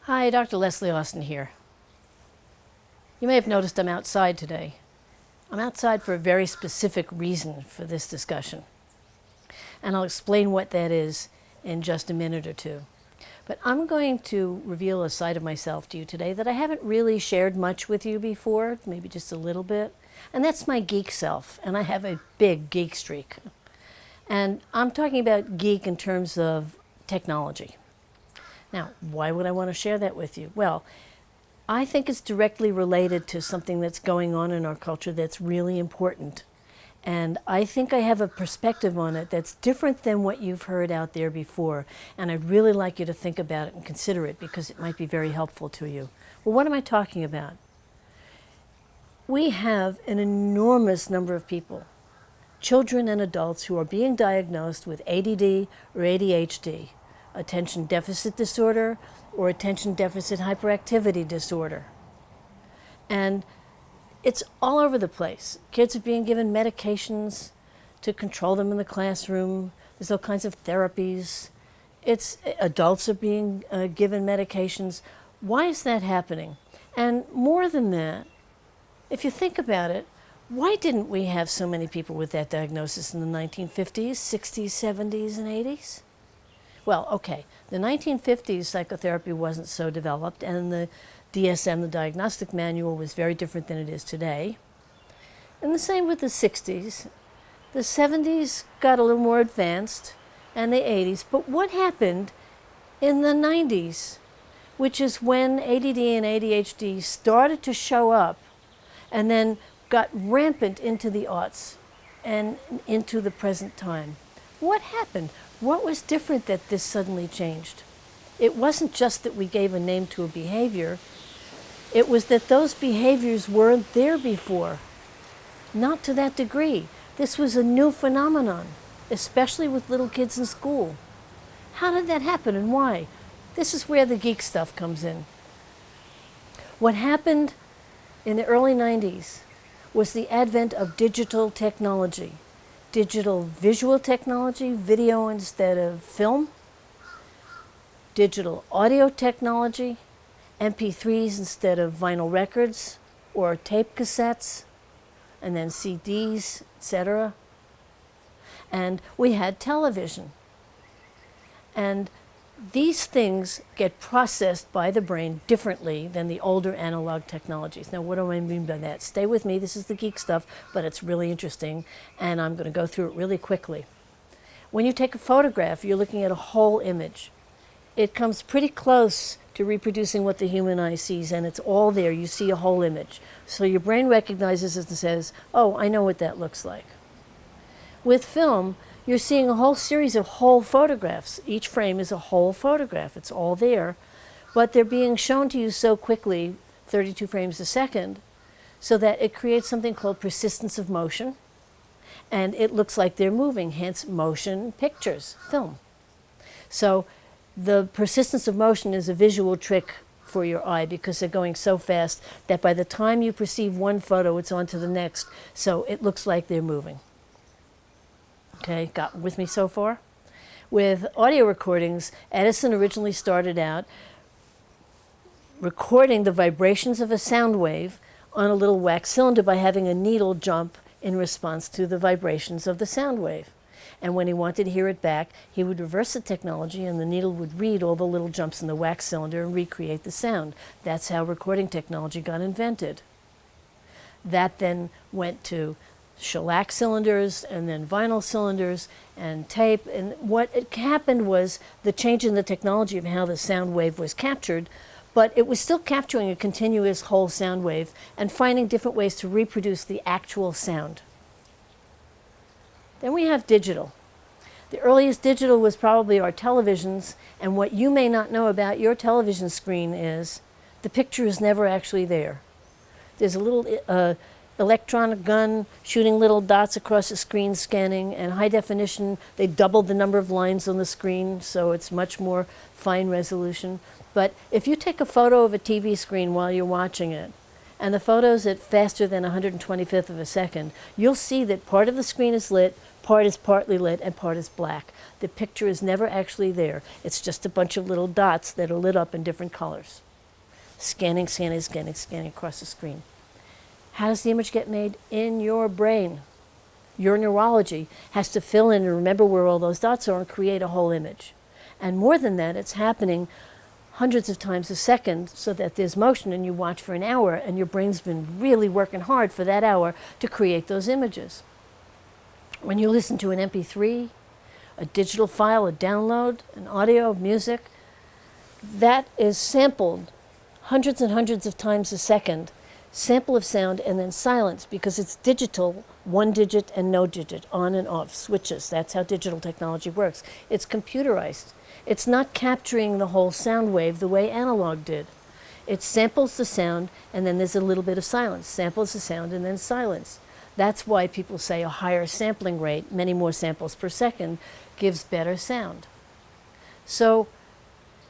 Hi, Dr. Leslie Austin here. You may have noticed I'm outside today. I'm outside for a very specific reason for this discussion. And I'll explain what that is in just a minute or two. But I'm going to reveal a side of myself to you today that I haven't really shared much with you before, maybe just a little bit. And that's my geek self, and I have a big geek streak. And I'm talking about geek in terms of technology. Now, why would I want to share that with you? Well, I think it's directly related to something that's going on in our culture that's really important. And I think I have a perspective on it that's different than what you've heard out there before. And I'd really like you to think about it and consider it because it might be very helpful to you. Well, what am I talking about? We have an enormous number of people, children and adults, who are being diagnosed with ADD or ADHD. Attention deficit disorder or attention deficit hyperactivity disorder. And it's all over the place. Kids are being given medications to control them in the classroom. There's all kinds of therapies. Adults are being given medications. Why is that happening? And more than that, if you think about it, why didn't we have so many people with that diagnosis in the 1950s, 60s, 70s, and 80s? Well, okay, the 1950s psychotherapy wasn't so developed, and the DSM, the diagnostic manual, was very different than it is today. And the same with the 60s. The 70s got a little more advanced, and the 80s. But what happened in the 90s, which is when ADD and ADHD started to show up and then got rampant into the aughts and into the present time? What happened? What was different that this suddenly changed? It wasn't just that we gave a name to a behavior. It was that those behaviors weren't there before. Not to that degree. This was a new phenomenon, especially with little kids in school. How did that happen and why? This is where the geek stuff comes in. What happened in the early 90s was the advent of digital technology. Digital visual technology, video instead of film, digital audio technology, MP3s instead of vinyl records or tape cassettes, and then CDs, etc. And we had television. And these things get processed by the brain differently than the older analog technologies. Now, what do I mean by that? Stay with me. This is the geek stuff, but it's really interesting, and I'm going to go through it really quickly. When you take a photograph, you're looking at a whole image. It comes pretty close to reproducing what the human eye sees, and it's all there. You see a whole image. So your brain recognizes it and says, oh, I know what that looks like. With film, you're seeing a whole series of whole photographs. Each frame is a whole photograph. It's all there. But they're being shown to you so quickly, 32 frames a second, so that it creates something called persistence of motion. And it looks like they're moving, hence motion pictures, film. So the persistence of motion is a visual trick for your eye because they're going so fast that by the time you perceive one photo, it's on to the next. So it looks like they're moving. Okay, got with me so far? With audio recordings, Edison originally started out recording the vibrations of a sound wave on a little wax cylinder by having a needle jump in response to the vibrations of the sound wave. And when he wanted to hear it back, he would reverse the technology and the needle would read all the little jumps in the wax cylinder and recreate the sound. That's how recording technology got invented. That then went to shellac cylinders and then vinyl cylinders and tape, and what happened was the change in the technology of how the sound wave was captured, but it was still capturing a continuous whole sound wave and finding different ways to reproduce the actual sound. Then we have digital. The earliest digital was probably our televisions, and what you may not know about your television screen is the picture is never actually there. There's a little electronic gun shooting little dots across the screen, scanning, and high definition. They doubled the number of lines on the screen, so it's much more fine resolution. But if you take a photo of a TV screen while you're watching it, and the photo's at faster than 125th of a second, you'll see that part of the screen is lit, part is partly lit and part is black. The picture is never actually there. It's just a bunch of little dots that are lit up in different colors. Scanning, scanning, scanning, scanning across the screen. How does the image get made? In your brain. Your neurology has to fill in and remember where all those dots are and create a whole image. And more than that, it's happening hundreds of times a second so that there's motion and you watch for an hour and your brain's been really working hard for that hour to create those images. When you listen to an MP3, a digital file, a download, an audio of music, that is sampled hundreds and hundreds of times a second, sample of sound and then silence, because it's digital, one digit and no digit, on and off, switches. That's how digital technology works. It's computerized. It's not capturing the whole sound wave the way analog did. It samples the sound and then there's a little bit of silence, samples the sound and then silence. That's why people say a higher sampling rate, many more samples per second, gives better sound. So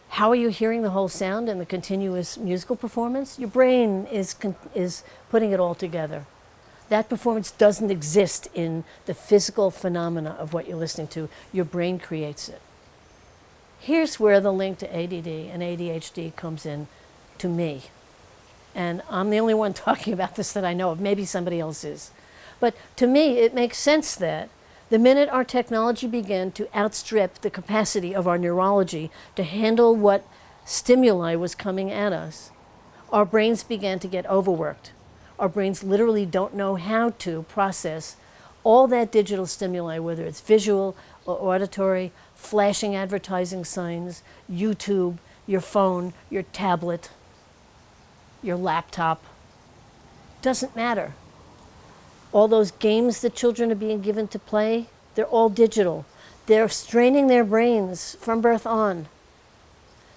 how are you hearing the whole sound and the continuous musical performance? Your brain is putting it all together. That performance doesn't exist in the physical phenomena of what you're listening to. Your brain creates it. Here's where the link to ADD and ADHD comes in to me. And I'm the only one talking about this that I know of. Maybe somebody else is. But to me, it makes sense that the minute our technology began to outstrip the capacity of our neurology to handle what stimuli was coming at us, our brains began to get overworked. Our brains literally don't know how to process all that digital stimuli, whether it's visual or auditory, flashing advertising signs, YouTube, your phone, your tablet, your laptop. Doesn't matter. All those games that children are being given to play, they're all digital. They're straining their brains from birth on.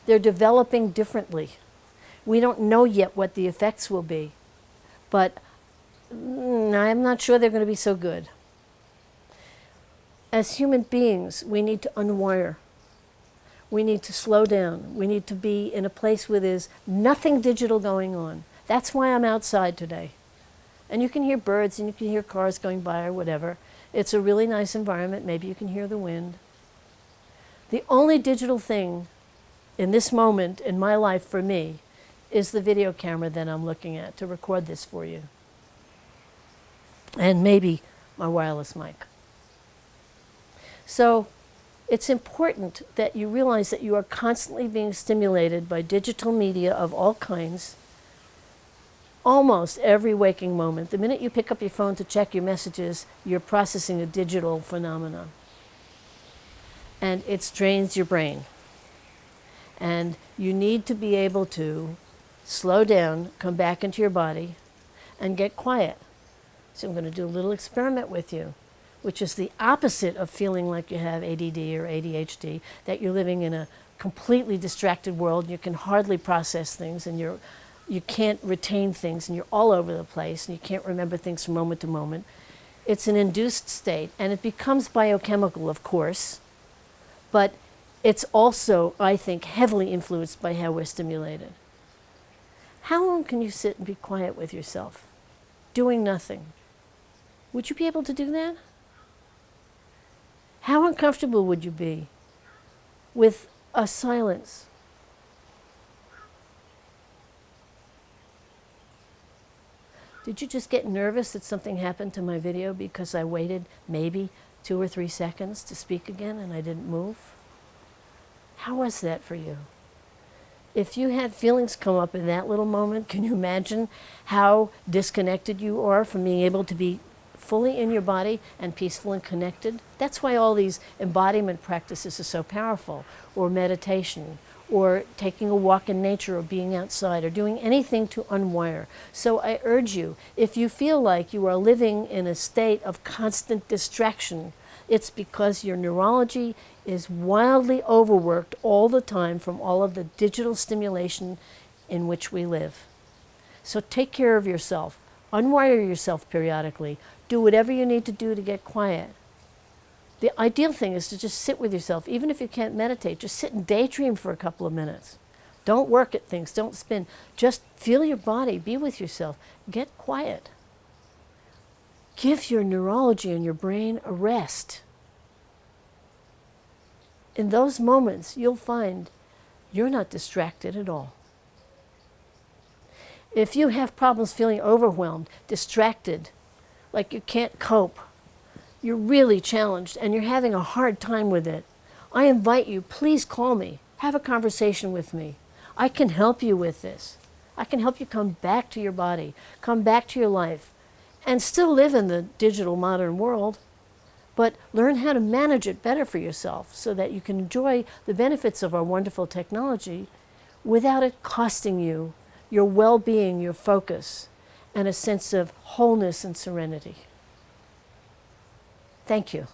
They're developing differently. We don't know yet what the effects will be, but I'm not sure they're going to be so good. As human beings, we need to unwire. We need to slow down. We need to be in a place where there's nothing digital going on. That's why I'm outside today. And you can hear birds and you can hear cars going by or whatever. It's a really nice environment. Maybe you can hear the wind. The only digital thing in this moment in my life for me is the video camera that I'm looking at to record this for you. And maybe my wireless mic. So it's important that you realize that you are constantly being stimulated by digital media of all kinds almost every waking moment. The minute you pick up your phone to check your messages, you're processing a digital phenomenon. And it strains your brain. And you need to be able to slow down, come back into your body, and get quiet. So I'm going to do a little experiment with you, which is the opposite of feeling like you have ADD or ADHD, that you're living in a completely distracted world, you can hardly process things, and you can't retain things, and you're all over the place, and you can't remember things from moment to moment. It's an induced state, and it becomes biochemical, of course, but it's also, I think, heavily influenced by how we're stimulated. How long can you sit and be quiet with yourself, doing nothing? Would you be able to do that? How uncomfortable would you be with a silence? Did you just get nervous that something happened to my video because I waited maybe 2 or 3 seconds to speak again and I didn't move? How was that for you? If you had feelings come up in that little moment, can you imagine how disconnected you are from being able to be fully in your body and peaceful and connected? That's why all these embodiment practices are so powerful, or meditation, or taking a walk in nature, or being outside, or doing anything to unwire. So I urge you, if you feel like you are living in a state of constant distraction, it's because your neurology is wildly overworked all the time from all of the digital stimulation in which we live. So take care of yourself. Unwire yourself periodically. Do whatever you need to do to get quiet. The ideal thing is to just sit with yourself. Even if you can't meditate, just sit and daydream for a couple of minutes. Don't work at things. Don't spin. Just feel your body. Be with yourself. Get quiet. Give your neurology and your brain a rest. In those moments, you'll find you're not distracted at all. If you have problems feeling overwhelmed, distracted, like you can't cope, you're really challenged and you're having a hard time with it, I invite you, please call me. Have a conversation with me. I can help you with this. I can help you come back to your body, come back to your life, and still live in the digital modern world, but learn how to manage it better for yourself so that you can enjoy the benefits of our wonderful technology without it costing you your well-being, your focus, and a sense of wholeness and serenity. Thank you.